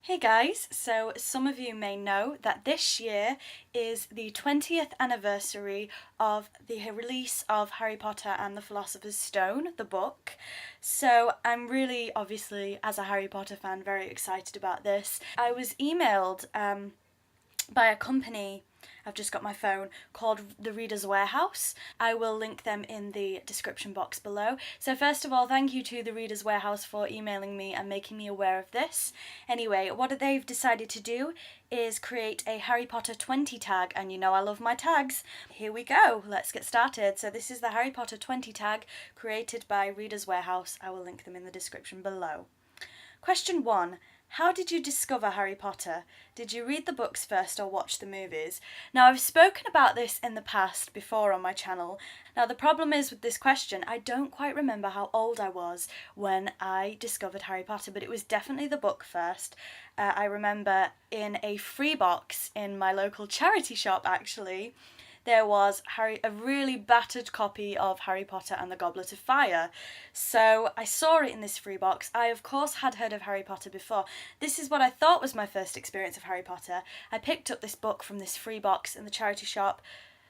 Hey guys, so some of you may know that this year is the 20th anniversary of the release of Harry Potter and the Philosopher's Stone, the book. So I'm really, obviously, as a Harry Potter fan, very excited about this. I was emailed by a company, I've just got my phone, called The Reader's Warehouse. I will link them in the description box below. So first of all, thank you to The Reader's Warehouse for emailing me and making me aware of this. Anyway, what they've decided to do is create a Harry Potter 20 tag, and you know I love my tags. Here we go, let's get started. So this is the Harry Potter 20 tag created by Reader's Warehouse. I will link them in the description below. Question 1. How did you discover Harry Potter? Did you read the books first or watch the movies? Now, I've spoken about this in the past before on my channel. Now, the problem is with this question, I don't quite remember how old I was when I discovered Harry Potter, but it was definitely the book first. I remember in a free box in my local charity shop, actually, there was a really battered copy of Harry Potter and the Goblet of Fire. So I saw it in this free box. I, of course, had heard of Harry Potter before. This is what I thought was my first experience of Harry Potter. I picked up this book from this free box in the charity shop.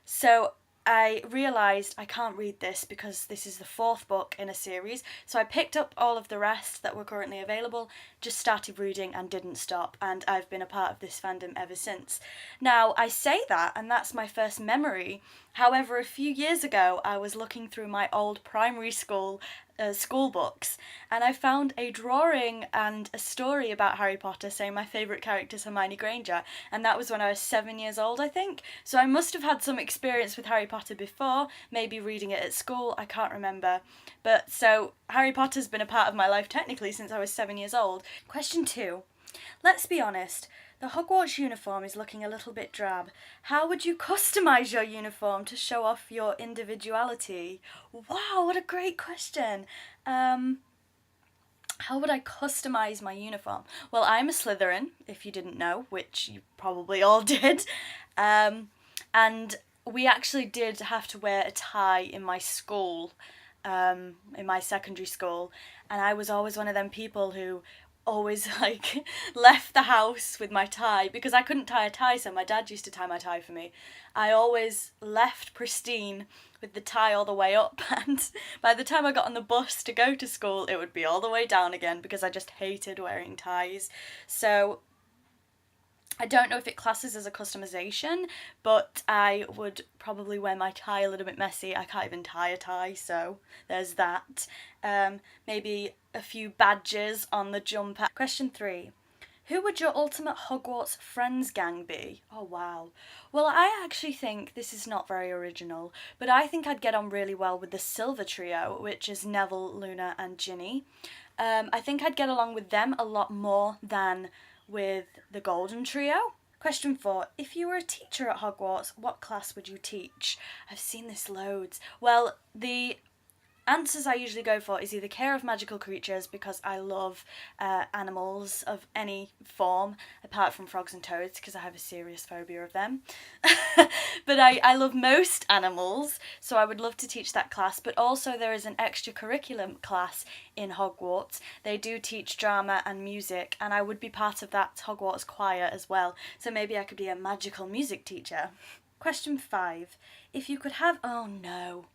So I realised I can't read this because this is the 4th book in a series, so I picked up all of the rest that were currently available, just started reading and didn't stop, and I've been a part of this fandom ever since. Now, I say that, and that's my first memory. However, a few years ago, I was looking through my old primary school books, and I found a drawing and a story about Harry Potter saying my favourite character is Hermione Granger, and that was when I was 7 years old, I think. So I must have had some experience with Harry Potter before, maybe reading it at school, I can't remember. But so Harry Potter's been a part of my life technically since I was 7 years old. Question 2. Let's be honest. The Hogwarts uniform is looking a little bit drab. How would you customise your uniform to show off your individuality? Wow, what a great question. How would I customise my uniform? Well, I'm a Slytherin, if you didn't know, which you probably all did. And we actually did have to wear a tie in my school, in my secondary school. And I was always one of them people who always left the house with my tie because I couldn't tie a tie, so my dad used to tie my tie for me. I always left pristine with the tie all the way up, and by the time I got on the bus to go to school it would be all the way down again because I just hated wearing ties. So I don't know if it classes as a customization, but I would probably wear my tie a little bit messy. I can't even tie a tie, so there's that. Maybe a few badges on the jumper. Question 3. Who would your ultimate Hogwarts Friends Gang be? Oh wow. Well, I actually think this is not very original, but I think I'd get on really well with the Silver Trio, which is Neville, Luna and Ginny. I think I'd get along with them a lot more than with the Golden Trio. Question 4. If you were a teacher at Hogwarts, what class would you teach? I've seen this loads. Well, the answers I usually go for is either care of magical creatures, because I love animals of any form, apart from frogs and toads, because I have a serious phobia of them. But I love most animals, so I would love to teach that class. But also there is an extracurriculum class in Hogwarts. They do teach drama and music, and I would be part of that Hogwarts choir as well, so maybe I could be a magical music teacher. Question 5. If you could have... oh no.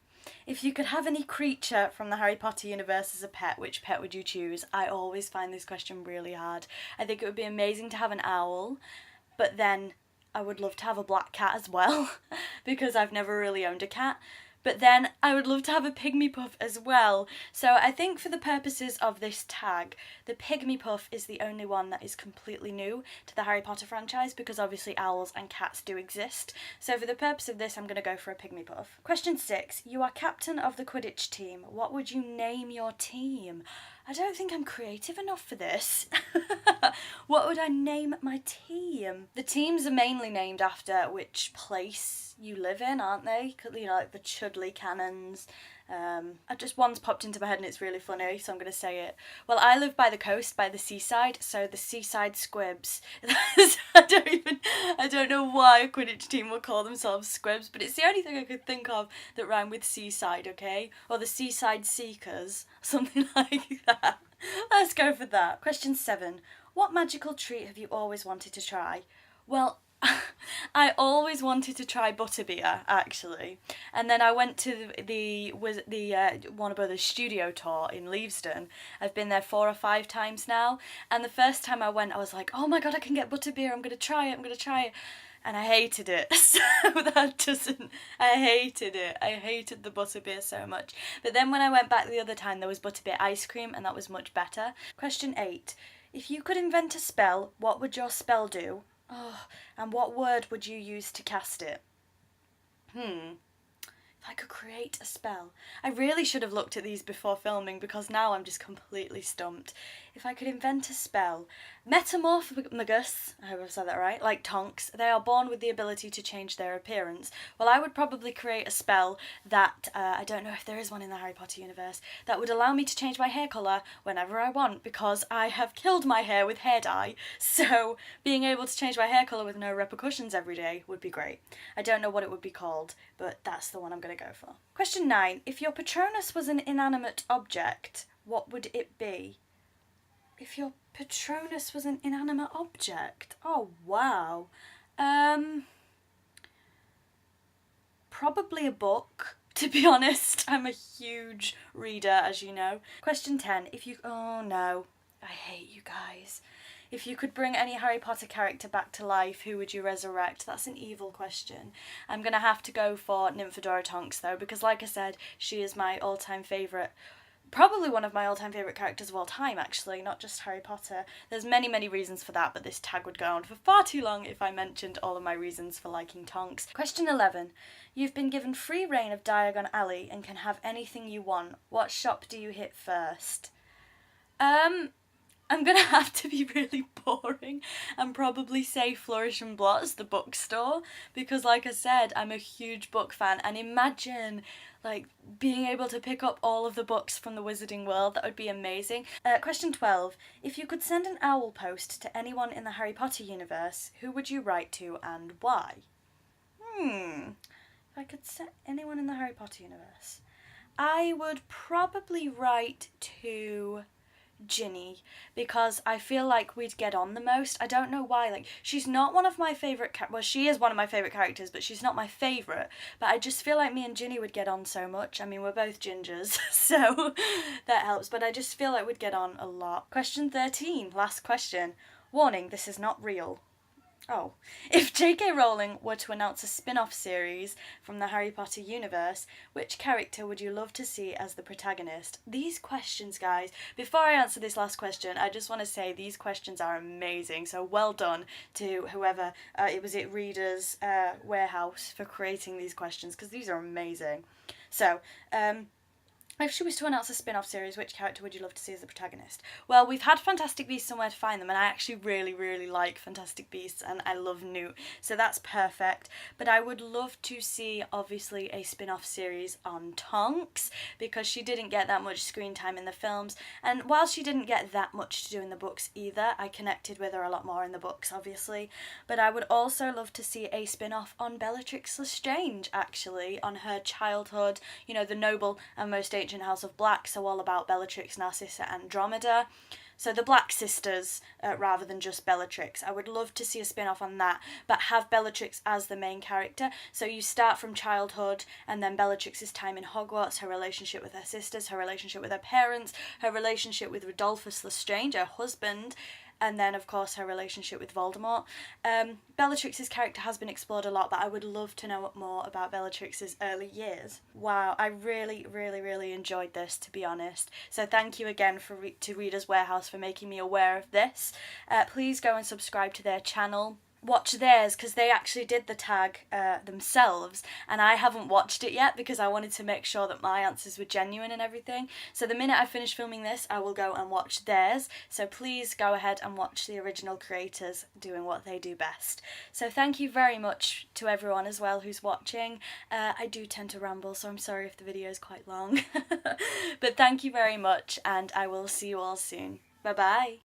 If you could have any creature from the Harry Potter universe as a pet, which pet would you choose? I always find this question really hard. I think it would be amazing to have an owl, but then I would love to have a black cat as well, because I've never really owned a cat. But then I would love to have a pygmy puff as well. So I think for the purposes of this tag, the pygmy puff is the only one that is completely new to the Harry Potter franchise, because obviously owls and cats do exist. So for the purpose of this, I'm going to go for a pygmy puff. Question 6. You are captain of the Quidditch team. What would you name your team? I don't think I'm creative enough for this. What would I name my team? The teams are mainly named after which place you live in, aren't they? You know, like the Chudley Cannons. One's popped into my head and it's really funny, so I'm going to say it. Well, I live by the coast, by the seaside, so the Seaside Squibs. I don't know why a Quidditch team would call themselves Squibs, but it's the only thing I could think of that rhyme with seaside, okay? Or the Seaside Seekers, something like that. Let's go for that. Question 7. What magical treat have you always wanted to try? Well, I always wanted to try butterbeer, actually, and then I went to the Warner Brothers studio tour in Leavesden. I've been there 4 or 5 times now, and the first time I went, I was like, oh my god, I can get butterbeer, I'm gonna try it, and I hated it. So I hated it. I hated the butterbeer so much. But then when I went back the other time, there was butterbeer ice cream, and that was much better. Question 8. If you could invent a spell, what would your spell do? Oh, and what word would you use to cast it? If I could create a spell. I really should have looked at these before filming because now I'm just completely stumped. If I could invent a spell. Metamorphomagus, I hope I've said that right, like Tonks, they are born with the ability to change their appearance. Well, I would probably create a spell that, I don't know if there is one in the Harry Potter universe, that would allow me to change my hair colour whenever I want because I have killed my hair with hair dye. So being able to change my hair colour with no repercussions every day would be great. I don't know what it would be called, but that's the one I'm going to go for. Question 9. If your patronus was an inanimate object, what would it be? If your patronus was an inanimate object? Oh, wow. Probably a book, to be honest. I'm a huge reader, as you know. Question 10. Oh no, I hate you guys. If you could bring any Harry Potter character back to life, who would you resurrect? That's an evil question. I'm going to have to go for Nymphadora Tonks, though, because like I said, she is my all-time favourite. Probably one of my all-time favourite characters of all time, actually, not just Harry Potter. There's many, many reasons for that, but this tag would go on for far too long if I mentioned all of my reasons for liking Tonks. Question 11. You've been given free reign of Diagon Alley and can have anything you want. What shop do you hit first? I'm gonna have to be really boring and probably say Flourish and Blotts, the bookstore, because like I said, I'm a huge book fan, and imagine like being able to pick up all of the books from the Wizarding World. That would be amazing. Question 12. If you could send an owl post to anyone in the Harry Potter universe, who would you write to and why? If I could send anyone in the Harry Potter universe, I would probably write to Ginny, because I feel like we'd get on the most. I don't know why, like, she's not one of my favourite well, she is one of my favourite characters, but she's not my favourite, but I just feel like me and Ginny would get on so much. I mean, we're both gingers, so that helps, but I just feel like we'd get on a lot. Question 13, last question. Warning, this is not real. Oh. If J.K. Rowling were to announce a spin-off series from the Harry Potter universe, which character would you love to see as the protagonist? These questions, guys, before I answer this last question, I just want to say these questions are amazing, so well done to whoever, Reader's Warehouse for creating these questions, because these are amazing. So, if she was to announce a spin-off series, which character would you love to see as the protagonist? Well, we've had Fantastic Beasts and Where to Find Them, and I actually really, really like Fantastic Beasts, and I love Newt, so that's perfect. But I would love to see, obviously, a spin-off series on Tonks, because she didn't get that much screen time in the films, and while she didn't get that much to do in the books either, I connected with her a lot more in the books, obviously. But I would also love to see a spin-off on Bellatrix Lestrange, actually, on her childhood, you know, the noble and most ancient House of Black, so all about Bellatrix, Narcissa, Andromeda. So the Black Sisters, rather than just Bellatrix. I would love to see a spin-off on that, but have Bellatrix as the main character. So you start from childhood, and then Bellatrix's time in Hogwarts, her relationship with her sisters, her relationship with her parents, her relationship with Rodolphus Lestrange, her husband, and then, of course, her relationship with Voldemort. Bellatrix's character has been explored a lot, but I would love to know more about Bellatrix's early years. Wow, I really, really, really enjoyed this, to be honest. So thank you again to Reader's Warehouse for making me aware of this. Please go and subscribe to their channel. Watch theirs, because they actually did the tag themselves, and I haven't watched it yet because I wanted to make sure that my answers were genuine and everything. So the minute I finish filming this, I will go and watch theirs, so please go ahead and watch the original creators doing what they do best. So thank you very much to everyone as well who's watching. I do tend to ramble, so I'm sorry if the video is quite long. But thank you very much, and I will see you all soon. Bye bye.